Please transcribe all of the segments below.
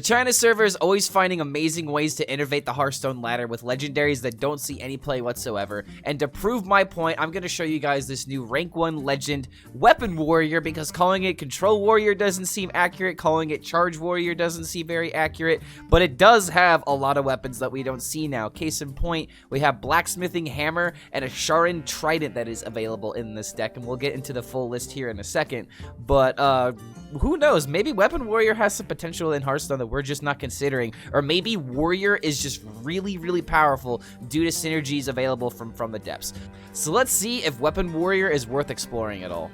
The China server is always finding amazing ways to innovate the Hearthstone ladder with legendaries that don't see any play whatsoever. And to prove my point, I'm going to show you guys this new rank 1 legend Weapon Warrior, because calling it Control Warrior doesn't seem accurate, calling it Charge Warrior doesn't seem very accurate, but it does have a lot of weapons that we don't see now. Case in point, we have Blacksmithing Hammer and Azsharan Trident that is available in this deck, and we'll get into the full list here in a second. But who knows? Maybe Weapon Warrior has some potential in Hearthstone that we're just not considering, or maybe Warrior is just really, really powerful due to synergies available from the depths. So let's see if Weapon Warrior is worth exploring at all.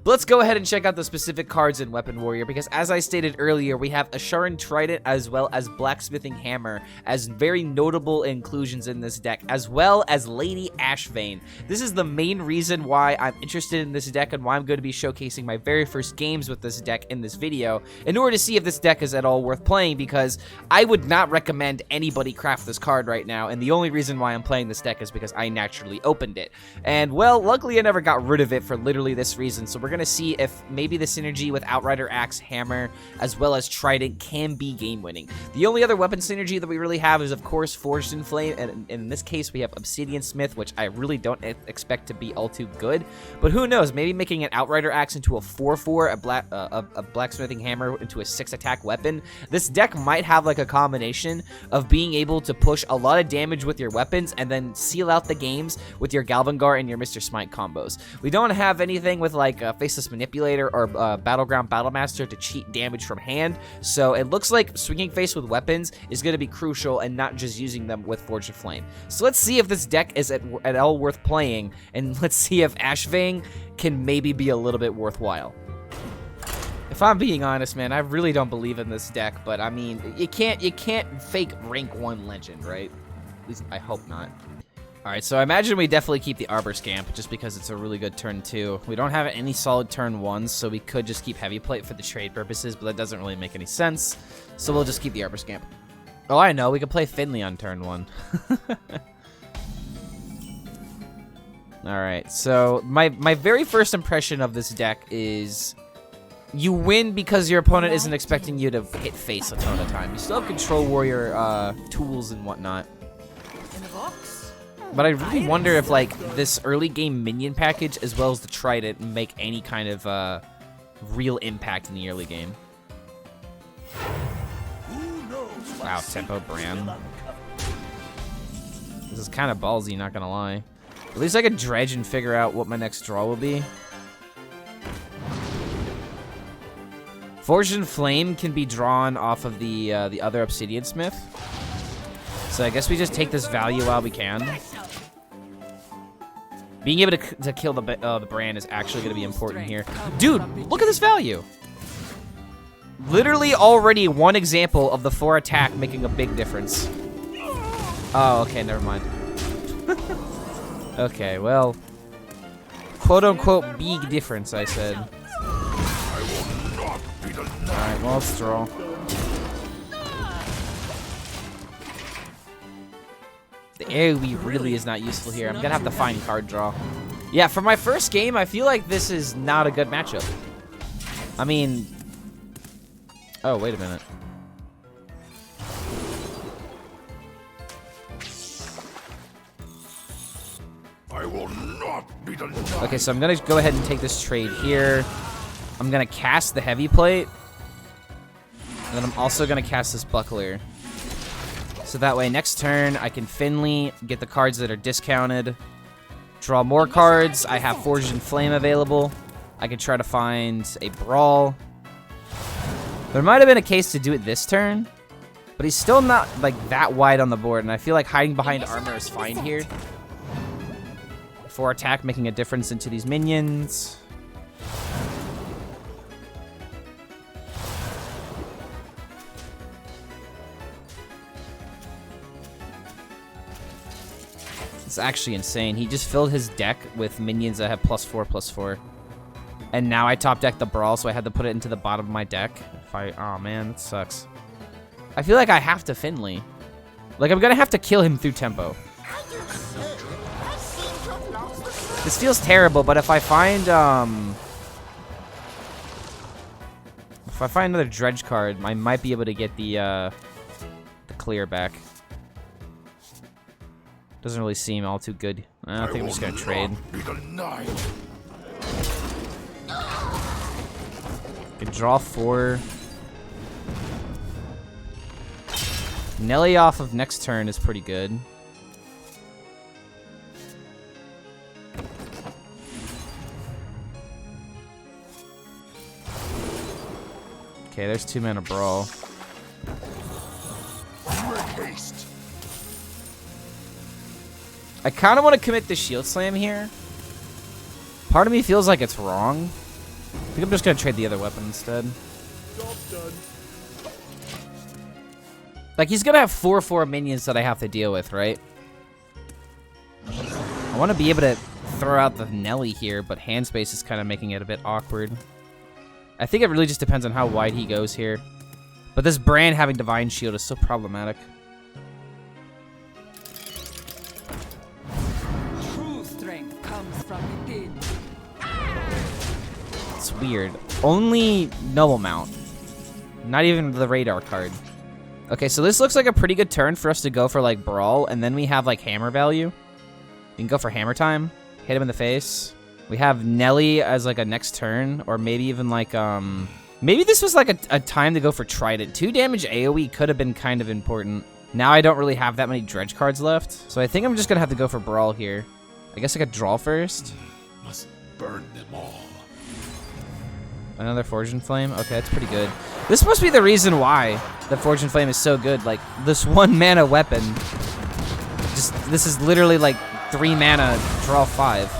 But let's go ahead and check out the specific cards in Weapon Warrior, because as I stated earlier, we have Azsharan Trident as well as Blacksmithing Hammer as very notable inclusions in this deck, as well as Lady Ashvane. This is the main reason why I'm interested in this deck and why I'm going to be showcasing my very first games with this deck in this video, in order to see if this deck is at all worth playing, because I would not recommend anybody craft this card right now, and the only reason why I'm playing this deck is because I naturally opened it. And, well, luckily I never got rid of it for literally this reason, so we're going to see if maybe the synergy with Outrider, Axe, Hammer, as well as Trident can be game-winning. The only other weapon synergy that we really have is, of course, Forged in Flame, and in this case, we have Obsidiansmith, which I really don't expect to be all too good, but who knows, maybe making an Outrider Axe into a 4/4, a Blacksmithing Hammer into a 6-attack weapon. This deck might have like a combination of being able to push a lot of damage with your weapons and then seal out the games with your Galvangar and your Mr. Smite combos. We don't have anything with like Faceless Manipulator or Battleground Battlemaster to cheat damage from hand, so it looks like swinging face with weapons is going to be crucial and not just using them with Forged in Flame. So let's see if this deck is at all worth playing, and let's see if Ashvane can maybe be a little bit worthwhile. If I'm being honest, man, I really don't believe in this deck, but I mean, you can't fake rank 1 legend, right? At least I hope not. Alright, so I imagine we definitely keep the Arbor Scamp, just because it's a really good turn 2. We don't have any solid turn 1s, so we could just keep Heavy Plate for the trade purposes, but that doesn't really make any sense, so we'll just keep the Arbor Scamp. Oh, I know, we could play Finley on turn 1. Alright, so my very first impression of this deck is you win because your opponent isn't expecting you to hit face a ton of time. You still have Control Warrior tools and whatnot. But I really wonder if, like, this early game minion package, as well as the Trident, make any kind of real impact in the early game. Wow, Tempo Bran. This is kind of ballsy, not gonna lie. At least I could dredge and figure out what my next draw will be. Forged in Flame can be drawn off of the other Obsidiansmith. So I guess we just take this value while we can. Being able to kill the brand is actually going to be important here. Dude, look at this value. Literally already one example of the 4 attack making a big difference. Oh, okay, never mind. Okay, well, quote-unquote big difference, I said. Alright, well, let's draw. The AoE really is not useful here. I'm gonna have to find card draw. Yeah, for my first game, I feel like this is not a good matchup. I mean... Oh, wait a minute. I will not be denied. Okay, so I'm gonna go ahead and take this trade here. I'm gonna cast the Heavy Plate. And then I'm also gonna cast this Buckler. So that way, next turn, I can Finley, get the cards that are discounted, draw more cards. I have Forged in Flame available. I can try to find a Brawl. There might have been a case to do it this turn, but he's still not like that wide on the board, and I feel like hiding behind armor is fine here. 4 attack, making a difference into these minions. It's actually insane. He just filled his deck with minions that have +4/+4. And now I top deck the Brawl, so I had to put it into the bottom of my deck. Oh man, that sucks. I feel like I have to Finley. Like, I'm gonna have to kill him through tempo. This feels terrible, but if I find, If I find another dredge card, I might be able to get the clear back. Doesn't really seem all too good. I think I'm just gonna trade. Can draw 4. Nellie off of next turn is pretty good. Okay, there's 2 mana Brawl. I kind of want to commit the Shield Slam here. Part of me feels like it's wrong. I think I'm just going to trade the other weapon instead. Like, he's going to have 4/4 minions that I have to deal with, right? I want to be able to throw out the Nellie here, but hand space is kind of making it a bit awkward. I think it really just depends on how wide he goes here. But this Brand having Divine Shield is so problematic. True strength comes from within. It's weird. Only Noble Mount. Not even the radar card. Okay, so this looks like a pretty good turn for us to go for, like, Brawl, and then we have, like, Hammer value. We can go for Hammer time. Hit him in the face. We have Nellie as, like, a next turn, or maybe even, like, maybe this was, like, a time to go for Trident. 2 damage AoE could have been kind of important. Now I don't really have that many dredge cards left, so I think I'm just gonna have to go for Brawl here. I guess I could draw first. Must burn them all. Another Forge and Flame? Okay, that's pretty good. This must be the reason why the Forge and Flame is so good. Like, this 1 mana weapon. This is literally like 3 mana, draw 5.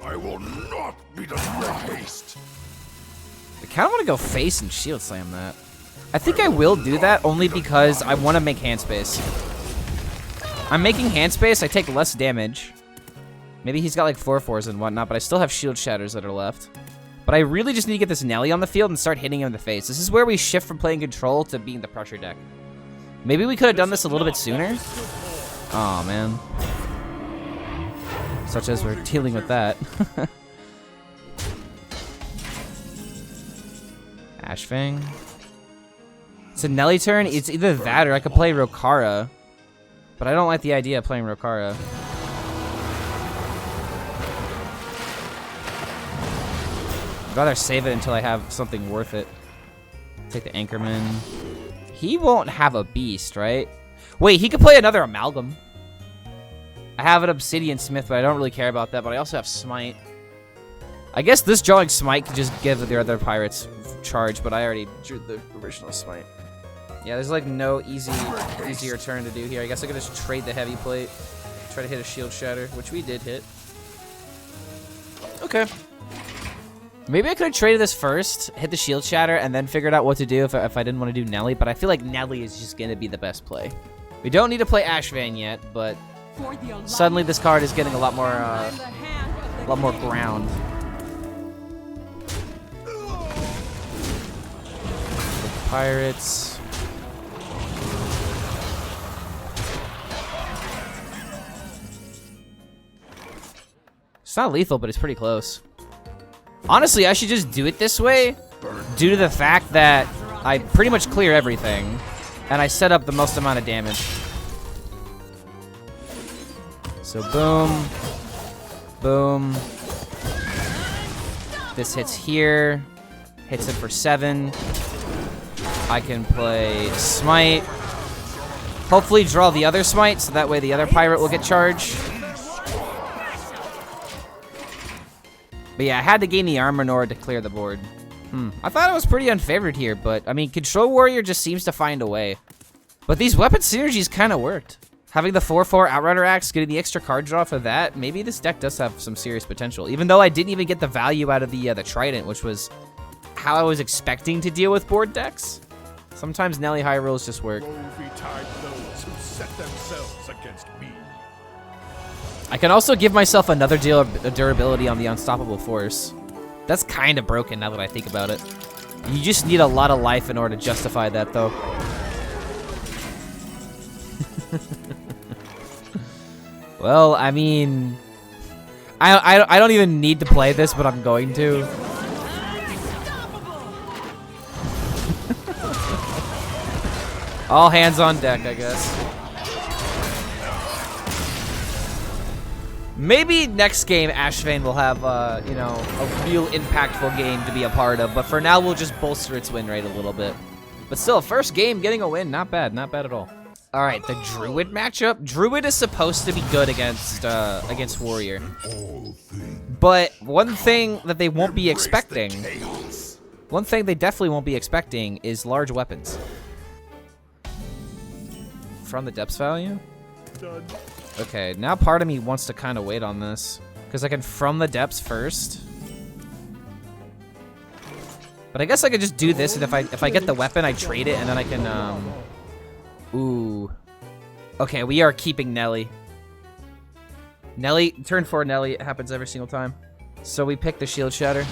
I will not be done by haste. I kind of want to go face and Shield Slam that. I think I will do that only because I want to make hand space. I'm making hand space, I take less damage. Maybe he's got like 4/4s and whatnot, but I still have shield shatters that are left. But I really just need to get this Nellie on the field and start hitting him in the face. This is where we shift from playing control to being the pressure deck. Maybe we could have done this a little bit sooner. Oh man. Such as we're dealing with that. Ashvane. It's a Nellie turn. It's either that or I could play Rokara. But I don't like the idea of playing Rokara. I'd rather save it until I have something worth it. Take the Anchorman. He won't have a beast, right? Wait, he could play another Amalgam. I have an Obsidiansmith, but I don't really care about that. But I also have Smite. I guess this drawing Smite could just give the other pirates charge, but I already drew the original Smite. Yeah, there's like no easier turn to do here. I guess I could just trade the heavy plate. Try to hit a shield shatter, which we did hit. Okay. Maybe I could have traded this first, hit the shield shatter, and then figured out what to do if I didn't want to do Nellie, but I feel like Nellie is just going to be the best play. We don't need to play Ashvane yet, but suddenly this card is getting a lot more ground. Pirates. It's not lethal, but it's pretty close. Honestly, I should just do it this way due to the fact that I pretty much clear everything and I set up the most amount of damage. So boom, boom. This hits here, hits it for 7. I can play Smite. Hopefully draw the other Smite so that way the other pirate will get charged. But yeah, I had to gain the armor in order to clear the board. I thought it was pretty unfavored here, but I mean, Control Warrior just seems to find a way. But these weapon synergies kind of worked. Having the 4/4 Outrider Axe, getting the extra card draw for that, maybe this deck does have some serious potential. Even though I didn't even get the value out of the Trident, which was how I was expecting to deal with board decks. Sometimes Nellie high rolls just work. Woe-betide those who set themselves against me. I can also give myself another deal of durability on the Unstoppable Force. That's kind of broken now that I think about it. You just need a lot of life in order to justify that, though. Well, I mean... I don't even need to play this, but I'm going to. All hands on deck, I guess. Maybe next game Ashvane will have, you know, a real impactful game to be a part of, but for now we'll just bolster its win rate a little bit. But still, first game getting a win, not bad at all. All right, the Druid matchup. Druid is supposed to be good against Warrior, but one thing that they won't be expecting, one thing they definitely won't be expecting is large weapons. From the depths value? Done. Okay, now part of me wants to kind of wait on this, because I can from the depths first. But I guess I could just do this, and if I get the weapon, I trade it, and then I can, ooh. Okay, we are keeping Nellie. Nellie, turn 4 Nellie, it happens every single time. So we pick the shield shatter.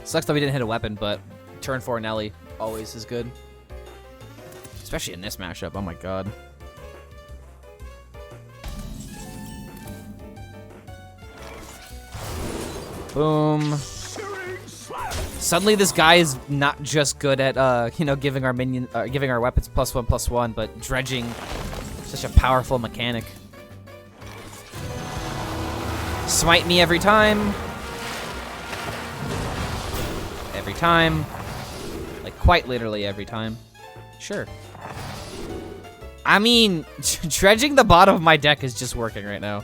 Sucks that we didn't hit a weapon, but turn 4 Nellie always is good. Especially in this mashup, oh my god. Boom. Suddenly this guy is not just good at, you know, giving our giving our weapons +1/+1, but dredging. Such a powerful mechanic. Smite me every time. Every time. Like, quite literally every time. Sure. I mean, dredging the bottom of my deck is just working right now.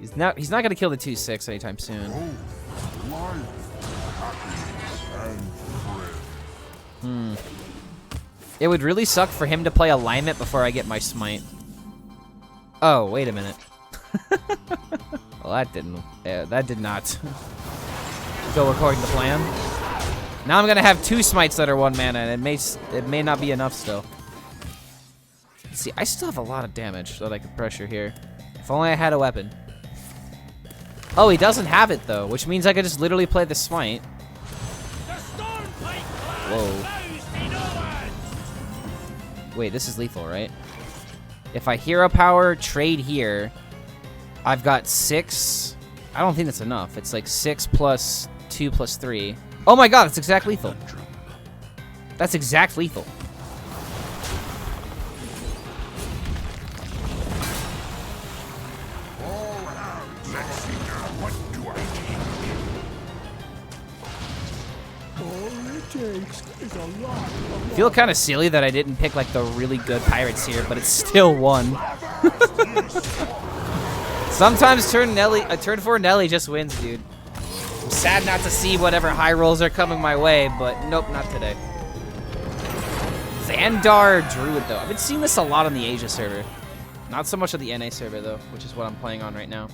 He's not gonna kill the 2/6 anytime soon. It would really suck for him to play alignment before I get my smite. Oh, wait a minute. Well, that did not go according to plan. Now I'm gonna have 2 smites that are 1 mana, and it may not be enough still. Let's see, I still have a lot of damage that I could pressure here. If only I had a weapon. Oh, he doesn't have it though, which means I could just literally play the smite. Whoa. Wait, this is lethal, right? If I hero power, trade here, I've got 6. I don't think that's enough. It's like 6 plus 2 plus 3. Oh my god, that's exact lethal. That's exact lethal. I feel kind of silly that I didn't pick like the really good pirates here, but it's still 1. Sometimes turn 4 Nellie just wins, dude. I'm sad not to see whatever high rolls are coming my way, but nope, not today. Xandar Druid though. I've been seeing this a lot on the Asia server. Not so much on the NA server though, which is what I'm playing on right now.